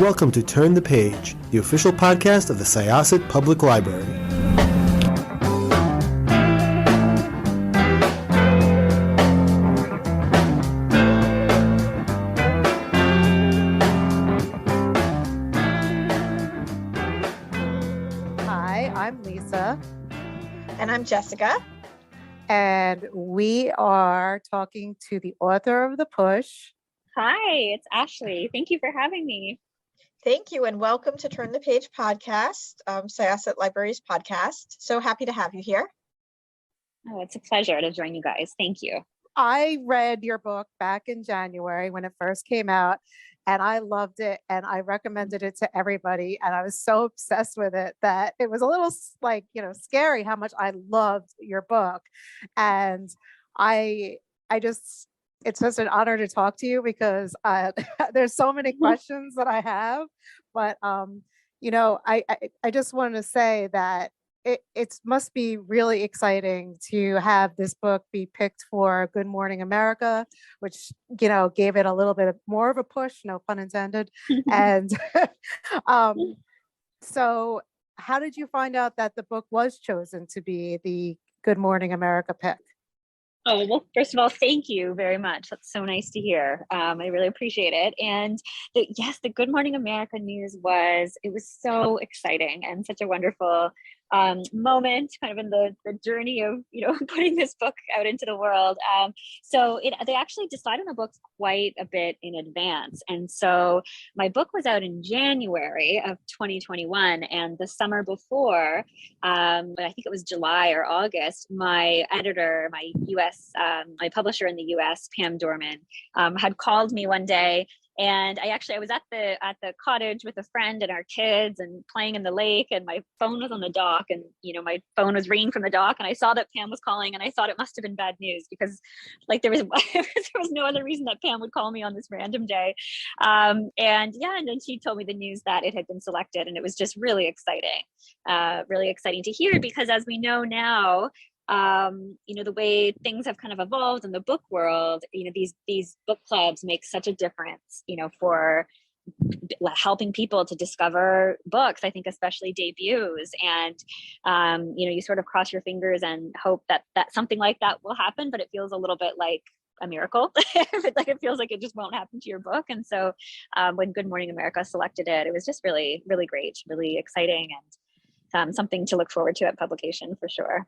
welcome to Turn the Page, the official podcast of the Syosset Public Library. Hi, I'm Lisa. And I'm Jessikah. And we are talking to the author of The Push. Hi, it's Ashley. Thank you for having me. Thank you, and welcome to Turn the Page podcast, Syosset Library's podcast. So happy to have you here. Oh, it's a pleasure to join you guys. Thank you. I read your book back in January when it first came out, and I loved it, and I recommended it to everybody, and I was so obsessed with it that it was a little scary how much I loved your book. And I just, it's just an honor to talk to you because there's so many questions that I have, but I just want to say that it must be really exciting to have this book be picked for Good Morning America, which gave it a little bit more of a push, no pun intended. And so how did you find out that the book was chosen to be the Good Morning America pick? Oh, well, first of all, thank you very much. That's so nice to hear. I really appreciate it. And the Good Morning America news was so exciting and such a wonderful moment kind of in the journey of, putting this book out into the world. So they actually decided on the books quite a bit in advance. And so my book was out in January of 2021, and the summer before, I think it was July or August, my editor, my publisher in the US, Pam Dorman, had called me one day. And I was at the cottage with a friend and our kids and playing in the lake, and my phone was on the dock, and my phone was ringing from the dock, and I saw that Pam was calling, and I thought it must have been bad news because there was no other reason that Pam would call me on this random day. And then she told me the news that it had been selected, and it was just really exciting to hear, because as we know now, the way things have kind of evolved in the book world, these book clubs make such a difference, for helping people to discover books, I think especially debuts. And, you sort of cross your fingers and hope that something like that will happen, but it feels a little bit like a miracle. It feels like it just won't happen to your book. And so when Good Morning America selected it, it was just really, really great, really exciting, and something to look forward to at publication for sure.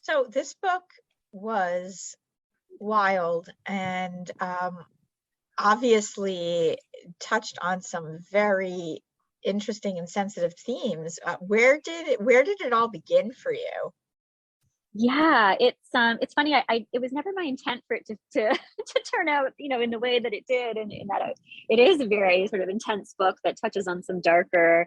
So this book was wild and obviously touched on some very interesting and sensitive themes. Where did it all begin for you? Yeah, it's funny. It was never my intent for it to turn out, in the way that it did, and that it is a very sort of intense book that touches on some darker,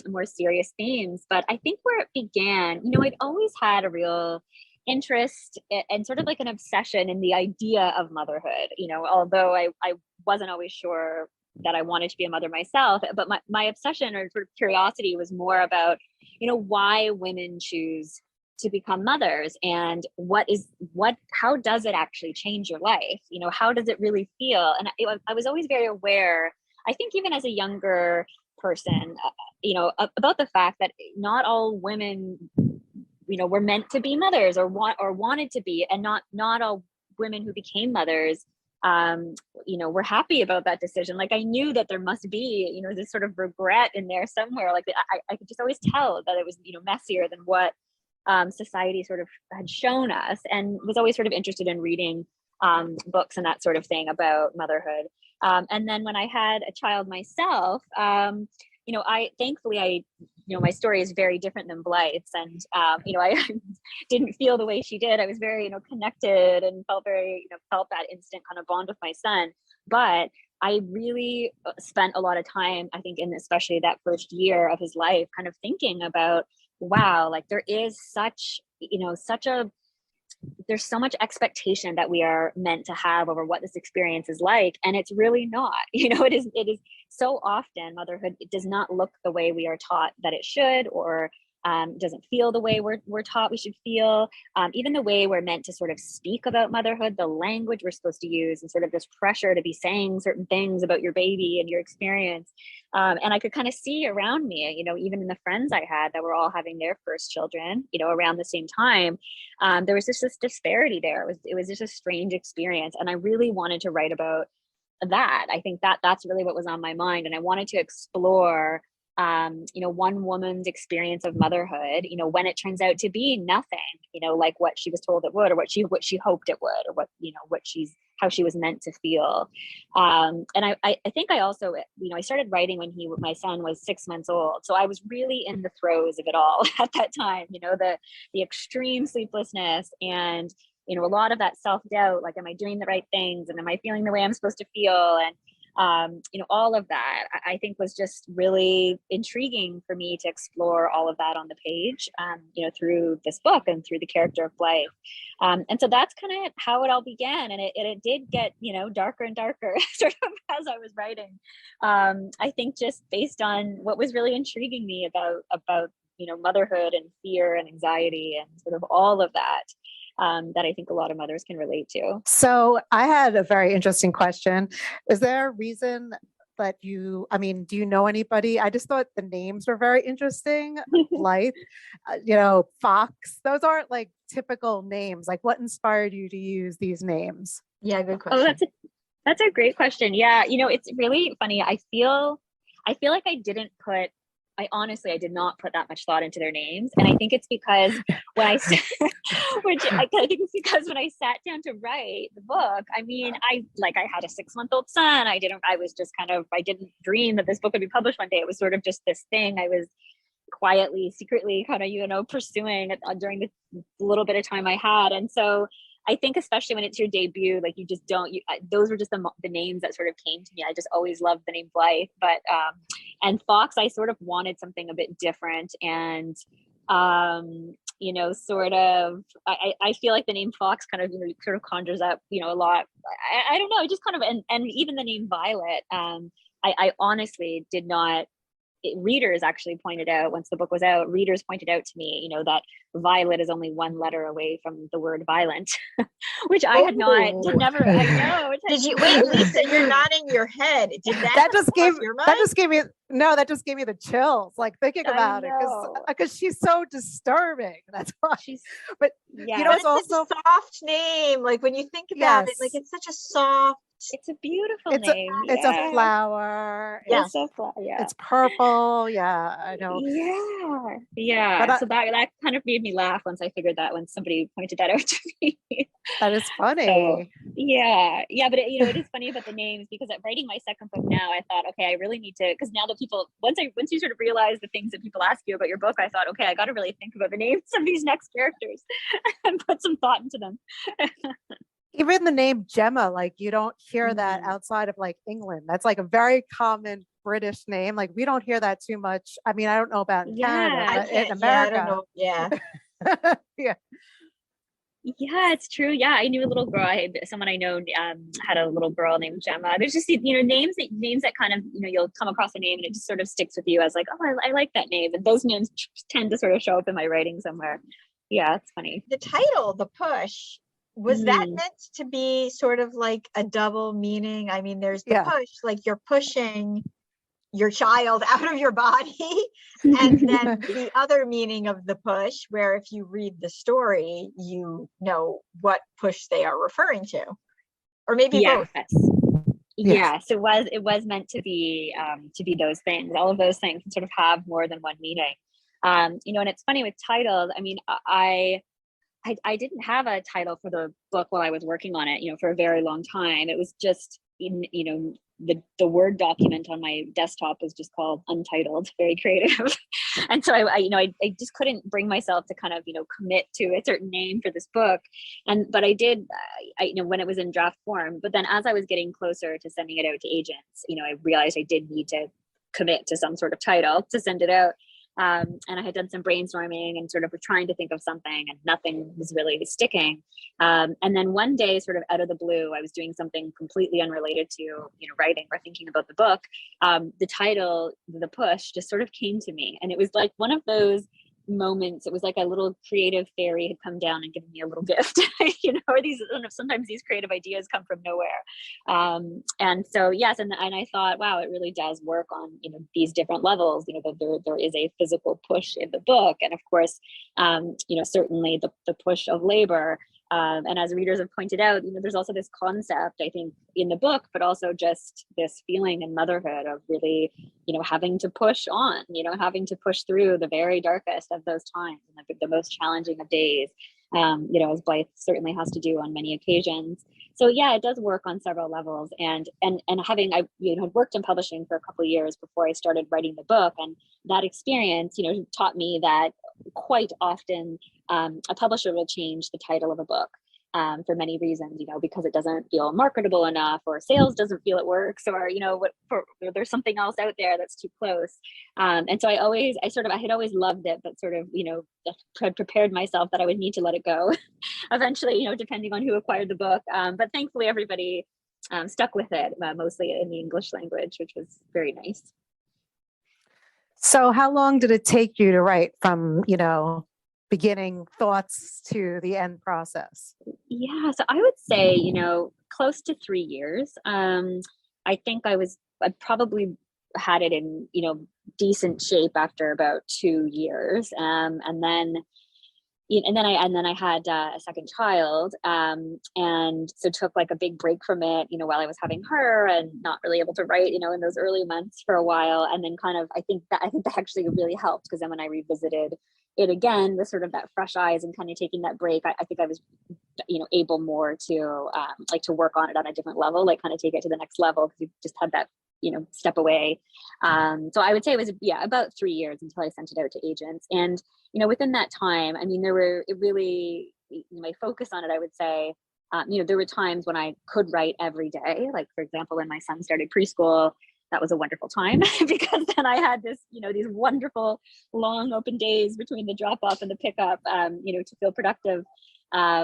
more serious themes. But I think where it began, I'd always had a real interest and sort of like an obsession in the idea of motherhood. Although I wasn't always sure that I wanted to be a mother myself, but my obsession or sort of curiosity was more about, why women choose to become mothers, and how does it actually change your life? How does it really feel? And I was always very aware, I think even as a younger person, about the fact that not all women, were meant to be mothers or wanted to be, and not all women who became mothers, were happy about that decision. I knew that there must be, this sort of regret in there somewhere. I could just always tell that it was, messier than what society sort of had shown us, and was always sort of interested in reading books and that sort of thing about motherhood. And then when I had a child myself, thankfully my story is very different than Blythe's, and I didn't feel the way she did. I was very connected and felt that instant kind of bond with my son. But I really spent a lot of time, I think, in especially that first year of his life, kind of thinking about, wow, there is there's so much expectation that we are meant to have over what this experience is like, and it's really not. It is so often motherhood, it does not look the way we are taught that it should, or doesn't feel the way we're taught we should feel. Even the way we're meant to sort of speak about motherhood, the language we're supposed to use, and sort of this pressure to be saying certain things about your baby and your experience. And I could kind of see around me, even in the friends I had that were all having their first children, around the same time, there was just this disparity there. It was just a strange experience. And I really wanted to write about that. I think that's really what was on my mind. And I wanted to explore one woman's experience of motherhood, when it turns out to be nothing, like what she was told it would, or what she hoped it would, or how she was meant to feel. And I think I also, I started writing when my son was 6 months old. So I was really in the throes of it all at that time, the extreme sleeplessness and, a lot of that self-doubt, like, am I doing the right things? And am I feeling the way I'm supposed to feel? And, all of that, I think, was just really intriguing for me to explore all of that on the page, through this book and through the character of Blythe. And so that's kind of how it all began. And it did get, darker and darker sort of as I was writing. I think just based on what was really intriguing me about motherhood and fear and anxiety and sort of all of that. That I think a lot of mothers can relate to. So I had a very interesting question. Is there a reason that do you know anybody? I just thought the names were very interesting. Blythe, Fox, those aren't like typical names. Like, what inspired you to use these names? Yeah, good question. Oh, that's a great question. Yeah. it's really funny. I feel like I honestly did not put that much thought into their names. And I think it's because when I think it's because when I sat down to write the book, I had a 6-month-old son. I didn't dream that this book would be published one day. It was sort of just this thing I was quietly, secretly kind of, pursuing during the little bit of time I had. And so I think especially when it's your debut, like those were just the names that sort of came to me. I just always loved the name Blythe, but, and Fox, I sort of wanted something a bit different. And, sort of, I feel like the name Fox kind of, sort of conjures up, a lot. I don't know, just kind of, and even the name Violet, I honestly did not, readers actually pointed out, once the book was out, readers pointed out to me, that Violet is only one letter away from the word violent, which I had I know. Did you, wait, Lisa, you're nodding your head. Did that just gave me the chills, like thinking about it, because she's so disturbing. That's why but it's also a soft name. Like, when you think about it, like, it's such a soft, it's a beautiful name. It's a flower. Yes. It's purple. Yeah, I know. Yeah. But so that kind of made me laugh once I figured that, when somebody pointed that out to me. That is funny. So, yeah. But it is funny about the names, because at writing my second book now, I thought, okay, I really need to, because now that people, once you sort of realize the things that people ask you about your book, I thought, okay, I got to really think about the names of these next characters and put some thought into them. Even the name Gemma, like, you don't hear that outside of like England. That's like a very common British name. Like, we don't hear that too much. I mean, I don't know about in Canada, but in America. I don't know. Yeah. Yeah, it's true. Yeah, I knew a little girl. Someone I know had a little girl named Gemma. There's just names that kind of you'll come across a name and it just sort of sticks with you as like, oh, I like that name. And those names tend to sort of show up in my writing somewhere. Yeah, it's funny. The title, The Push. Was that meant to be sort of like a double meaning? I mean, there's the push, like you're pushing your child out of your body. And then the other meaning of the push, where if you read the story, you know what push they are referring to. Or maybe both. Yes, it was meant to be those things. All of those things sort of have more than one meaning. And it's funny with titles. I mean, I didn't have a title for the book while I was working on it, for a very long time. It was just the Word document on my desktop was just called Untitled, very creative. And so I just couldn't bring myself to kind of, commit to a certain name for this book. But I did, when it was in draft form. But then as I was getting closer to sending it out to agents, I realized I did need to commit to some sort of title to send it out. And I had done some brainstorming and sort of trying to think of something, and nothing was really sticking. And then one day, sort of out of the blue, I was doing something completely unrelated to, writing or thinking about the book. The title, The Push, just sort of came to me. And it was like one of those moments, it was like a little creative fairy had come down and given me a little gift, or sometimes these creative ideas come from nowhere. And so, yes. And I thought, wow, it really does work on, these different levels, that there is a physical push in the book. And of course, certainly the push of labor. And as readers have pointed out, there's also this concept, I think, in the book, but also just this feeling in motherhood of really, having to push on, having to push through the very darkest of those times and the most challenging of days, as Blythe certainly has to do on many occasions. So yeah, it does work on several levels. And having, I had worked in publishing for a couple of years before I started writing the book, and that experience, taught me that quite often a publisher will change the title of a book for many reasons, because it doesn't feel marketable enough, or sales doesn't feel it works, or there's something else out there that's too close. And so I had always loved it, but sort of had prepared myself that I would need to let it go eventually, depending on who acquired the book. But thankfully everybody stuck with it, mostly in the English language, which was very nice. So how long did it take you to write from, beginning thoughts to the end process? Yeah, so I would say, close to 3 years. I think I probably had it in, decent shape after about 2 years. And then I had a second child, and so took like a big break from it, while I was having her, and not really able to write, in those early months for a while. And then I think that actually really helped, because then when I revisited it again with sort of that fresh eyes and kind of taking that break, I think I was, able more to to work on it on a different level, like kind of take it to the next level, because you just had that, step away. So I would say it was, about 3 years until I sent it out to agents. And within that time, I mean, my focus on it, I would say, there were times when I could write every day. Like, for example, when my son started preschool, that was a wonderful time because then I had this, these wonderful long open days between the drop off and the pickup, to feel productive,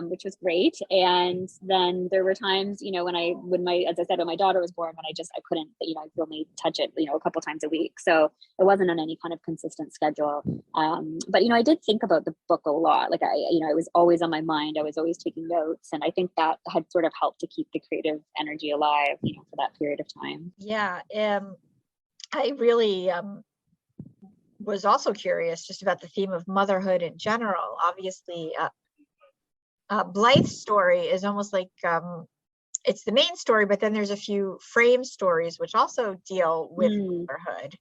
which was great. And then there were times, as I said, when my daughter was born, when I couldn't, I could only touch it, a couple times a week. So it wasn't on any kind of consistent schedule. But, I did think about the book a lot. Like it was always on my mind. I was always taking notes. And I think that had sort of helped to keep the creative energy alive, for that period of time. Yeah. I really, was also curious just about the theme of motherhood in general. Obviously, Blythe's story is almost like it's the main story, but then there's a few frame stories which also deal with motherhood.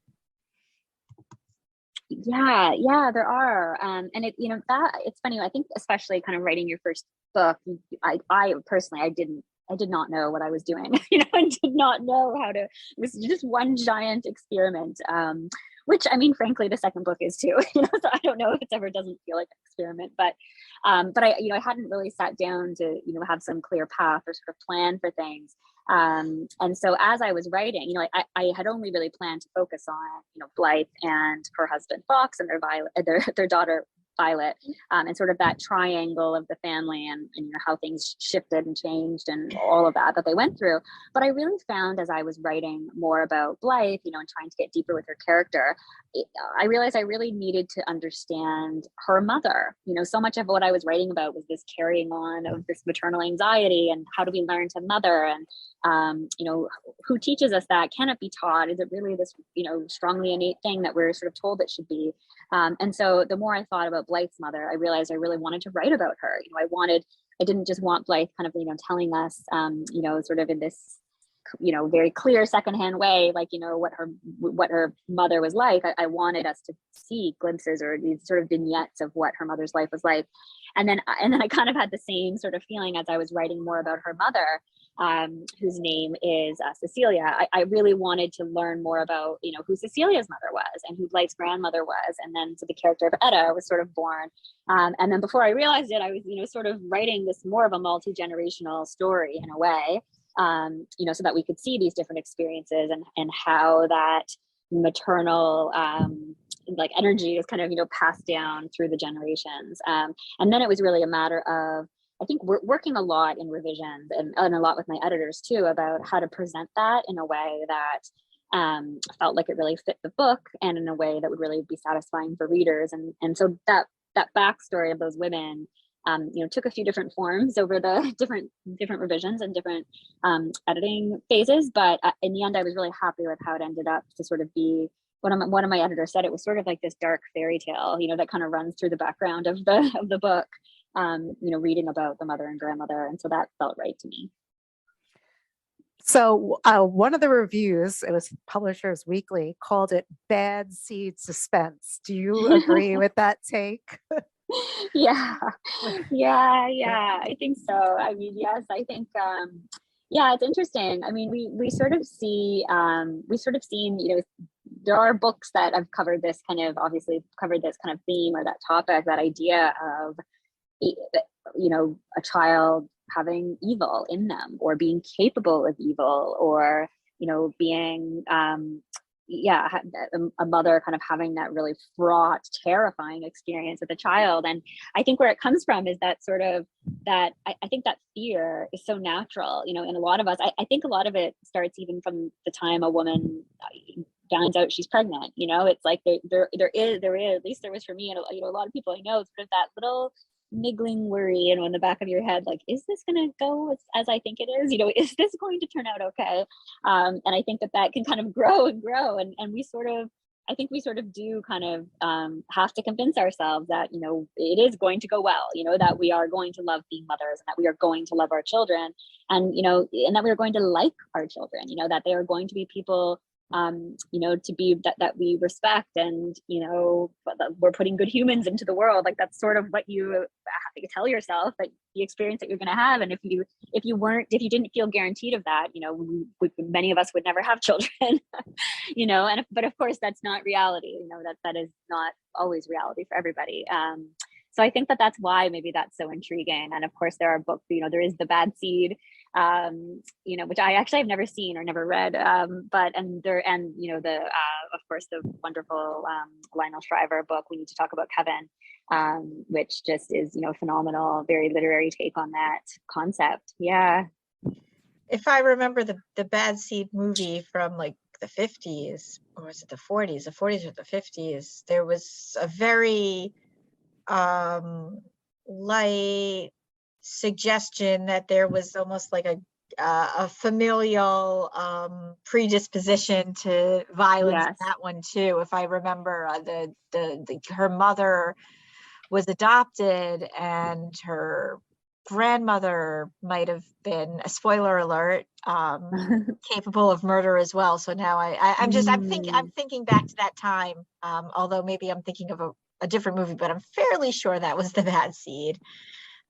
Yeah, there are. And it, that it's funny. I think especially kind of writing your first book, I personally, I did not know what I was doing, and did not know how to, it was just one giant experiment. Which, I mean, frankly, the second book is too, so I don't know if it ever doesn't feel like an experiment, but I hadn't really sat down to, have some clear path or sort of plan for things. And so as I was writing, I had only really planned to focus on, Blythe and her husband, Fox, and their daughter, Violet, and sort of that triangle of the family, and how things shifted and changed and all of that they went through. But I really found, as I was writing more about Blythe, and trying to get deeper with her character, I realized I really needed to understand her mother. So much of what I was writing about was this carrying on of this maternal anxiety, and how do we learn to mother, and who teaches us that? Can it be taught? Is it really this, strongly innate thing that we're sort of told it should be? And so the more I thought about Blythe's mother, I realized I really wanted to write about her. I didn't just want Blythe kind of, telling us, sort of in this, very clear secondhand way, like, what her mother was like. I wanted us to see glimpses or these sort of vignettes of what her mother's life was like. And then I kind of had the same sort of feeling as I was writing more about her mother, whose name is Cecilia. I really wanted to learn more about, who Cecilia's mother was and who Blythe's grandmother was. And then so the character of Etta was sort of born. And then before I realized it, I was, sort of writing this more of a multi-generational story in a way, so that we could see these different experiences and how that maternal energy is kind of, passed down through the generations. And then it was really a matter of, I think we're working a lot in revisions and a lot with my editors too, about how to present that in a way that felt like it really fit the book and in a way that would really be satisfying for readers. And so that backstory of those women, took a few different forms over the different revisions and different editing phases. But in the end, I was really happy with how it ended up to sort of be. One of my editors said it was sort of like this dark fairy tale, that kind of runs through the background of the book, reading about the mother and grandmother. And so that felt right to me. So one of the reviews, it was Publishers Weekly, called it bad seed suspense. Do you agree with that take? Yeah, I think so. I mean, yes, I think, it's interesting. I mean, we sort of see, there are books that have covered this kind of theme or that topic, that idea of, a child having evil in them, or being capable of evil, or, being, a mother kind of having that really fraught, terrifying experience with a child. And I think where it comes from is that sort of I think that fear is so natural, in a lot of us. I think a lot of it starts even from the time a woman finds out she's pregnant. It's like there is, at least there was for me, and a lot of people I know, sort of that little niggling worry, in the back of your head, like, is this going to go as I think it is? Is this going to turn out okay? And I think that can kind of grow and grow, and we sort of do kind of have to convince ourselves that it is going to go well, that we are going to love being mothers, and that we are going to love our children, and and that we are going to like our children, that they are going to be people to be that we respect, and we're putting good humans into the world. Like, that's sort of what you tell yourself, that the experience that you're going to have. And if you didn't feel guaranteed of that, many of us would never have children. But of course that's not reality. That is not always reality for everybody. So I think that's why maybe that's so intriguing. And of course there are books, there is The Bad Seed, which I actually have never seen or never read. Of course the wonderful Lionel Shriver book, We Need to Talk About Kevin, which just is, phenomenal, very literary take on that concept. Yeah. If I remember the Bad Seed movie from like the 50s, or was it the 40s? The 40s or the 50s, there was a very light suggestion that there was almost like a familial predisposition to violence. Yes. In that one too, if I remember, her mother was adopted, and her grandmother might have been, a spoiler alert, capable of murder as well. So now I'm thinking back to that time, although maybe I'm thinking of a different movie, but I'm fairly sure that was The Bad Seed.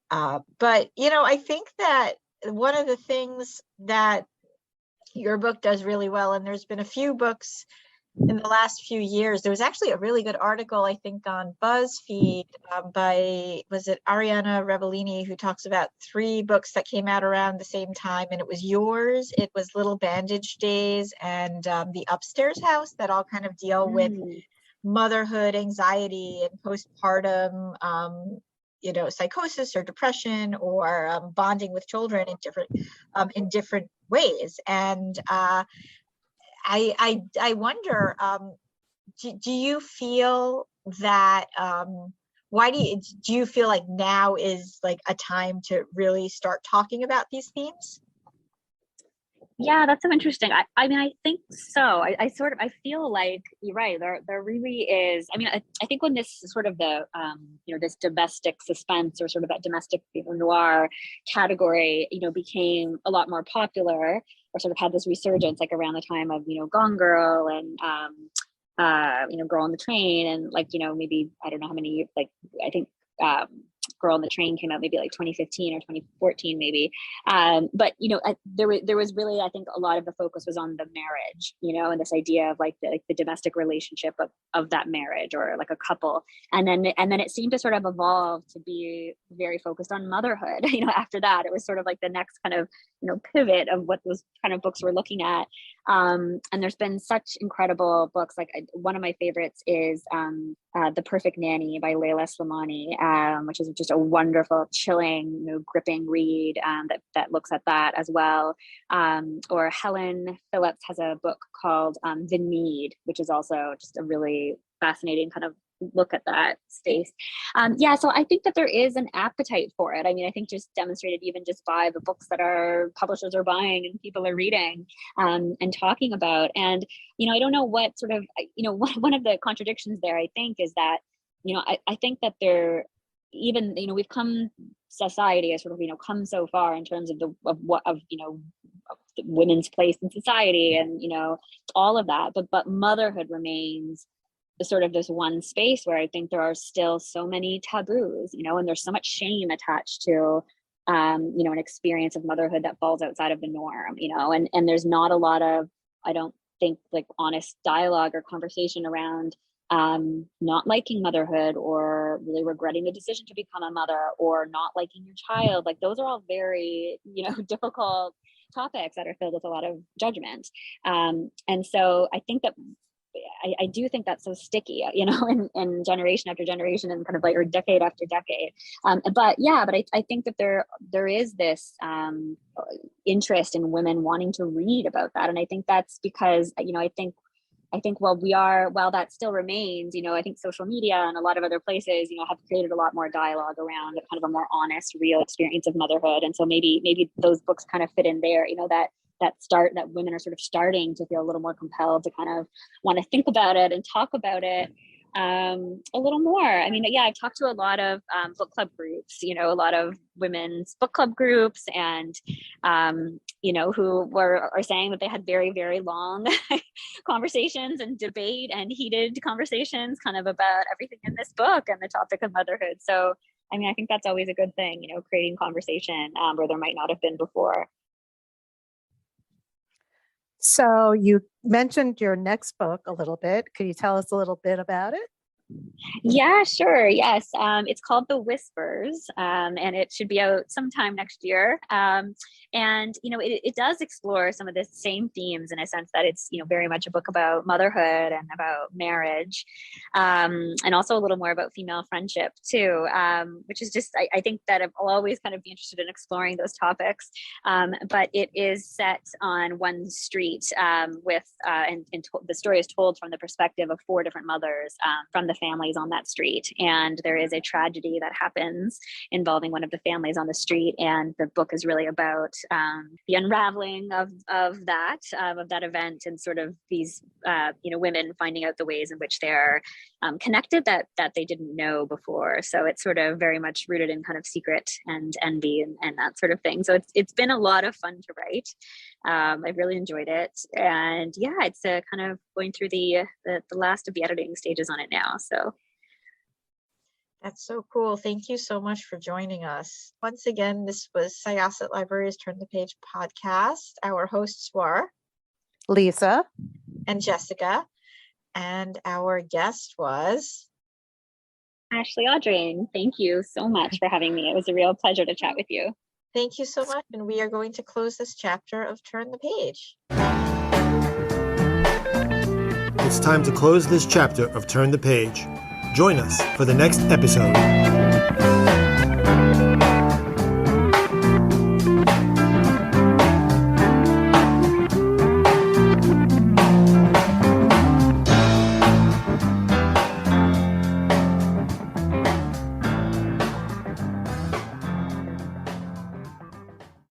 But I think that one of the things that your book does really well, and there's been a few books in the last few years, there was actually a really good article, I think, on BuzzFeed by, was it Ariana Revellini, who talks about 3 books that came out around the same time, and it was yours, it was Little Bandage Days, and The Upstairs House, that all kind of deal with motherhood, anxiety, and postpartum psychosis or depression, or bonding with children in different ways. And I wonder, do you feel that why do you feel like now is like a time to really start talking about these themes? Yeah, that's so interesting. I mean, I think so. I feel like you're right. There really is. I mean, I think when this sort of this domestic suspense, or sort of that domestic noir category, became a lot more popular, or sort of had this resurgence, like around the time of, Gone Girl, and, Girl on the Train, and maybe, I don't know how many, I think, Girl on the Train came out maybe like 2015 or 2014 maybe. But there was really, I think a lot of the focus was on the marriage, and this idea of like the domestic relationship of that marriage, or like a couple. And then it seemed to sort of evolve to be very focused on motherhood. After that, it was sort of like the next kind of, pivot of what those kind of books were looking at. And there's been such incredible books. Like one of my favorites is The Perfect Nanny by Leila Slimani, which is just a wonderful, chilling, gripping read that looks at that as well. Or Helen Phillips has a book called The Need, which is also just a really fascinating kind of look at that space. So I think that there is an appetite for it. I mean, I think just demonstrated even just by the books that our publishers are buying and people are reading and talking about. And, I don't know what sort of, one of the contradictions there, I think, is that, I think that there, even, we've come, society has sort of, come so far in terms of women's place in society and, all of that, but motherhood remains sort of this one space where I think there are still so many taboos, and there's so much shame attached to, an experience of motherhood that falls outside of the norm, and there's not a lot of, I don't think, like honest dialogue or conversation around not liking motherhood or really regretting the decision to become a mother or not liking your child. Like those are all very, difficult topics that are filled with a lot of judgment. And so I think that I do think that's so sticky, in generation after generation and kind of like, or decade after decade. But I think that there is this interest in women wanting to read about that. And I think that's because, I think while that still remains, I think social media and a lot of other places, have created a lot more dialogue around kind of a more honest, real experience of motherhood. And so maybe those books kind of fit in there, that women are sort of starting to feel a little more compelled to kind of want to think about it and talk about it a little more. I mean, I've talked to a lot of book club groups, a lot of women's book club groups, and who are saying that they had very, very long conversations and debate and heated conversations kind of about everything in this book and the topic of motherhood. So, I mean, I think that's always a good thing, creating conversation where there might not have been before. So you mentioned your next book a little bit. Could you tell us a little bit about it? Yeah, sure. Yes. It's called The Whispers, and it should be out sometime next year. And, it does explore some of the same themes in a sense that it's, very much a book about motherhood and about marriage, and also a little more about female friendship too, which is just, I think that I'll always kind of be interested in exploring those topics. But it is set on one street with, the story is told from the perspective of 4 different mothers from the families on that street. And there is a tragedy that happens involving one of the families on the street. And the book is really about the unraveling of that event, and sort of these, women finding out the ways in which they're connected that they didn't know before. So it's sort of very much rooted in kind of secret and envy and that sort of thing. So it's been a lot of fun to write. I've really enjoyed it. And it's kind of going through the last of the editing stages on it now. So that's so cool. Thank you so much for joining us. Once again, this was Syosset Library's Turn the Page podcast. Our hosts were Lisa and Jessica, and our guest was Ashley Audrain. Thank you so much for having me. It was a real pleasure to chat with you. Thank you so much. And we are going to close this chapter of Turn the Page. It's time to close this chapter of Turn the Page. Join us for the next episode.